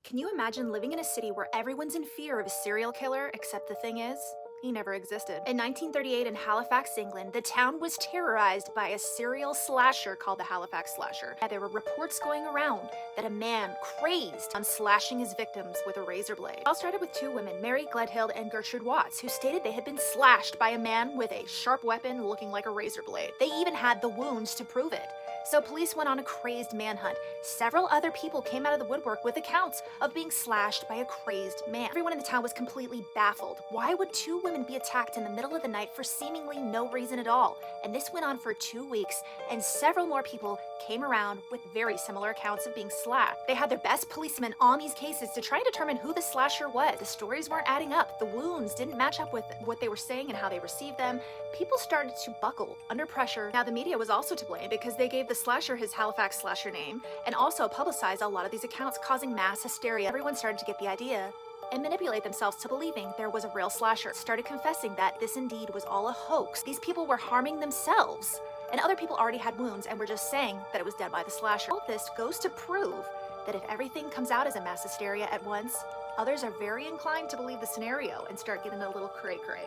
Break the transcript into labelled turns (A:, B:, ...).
A: Can you imagine living in a city where everyone's in fear of a serial killer, except the thing is, he never existed. In 1938 in Halifax, England, the town was terrorized by a serial slasher called the Halifax Slasher. There were reports going around that a man crazed on slashing his victims with a razor blade. It all started with two women, Mary Gledhill and Gertrude Watts, who stated they had been slashed by a man with a sharp weapon looking like a razor blade. They even had the wounds to prove it. So police went on a crazed manhunt. Several other people came out of the woodwork with accounts of being slashed by a crazed man. Everyone in the town was completely baffled. Why would two women be attacked in the middle of the night for seemingly no reason at all? And this went on for 2 weeks, and several more people came around with very similar accounts of being slashed. They had their best policemen on these cases to try and determine who the slasher was. The stories weren't adding up. The wounds didn't match up with what they were saying and how they received them. People started to buckle under pressure. Now, the media was also to blame because they gave the slasher his Halifax Slasher name and also publicized a lot of these accounts, causing mass hysteria. Everyone started to get the idea and manipulate themselves to believing there was a real slasher. Started confessing that this indeed was all a hoax. These people were harming themselves, and other people already had wounds and were just saying that it was done by the slasher. All this goes to prove that if everything comes out as a mass hysteria at once, others are very inclined to believe the scenario and start getting a little cray-cray.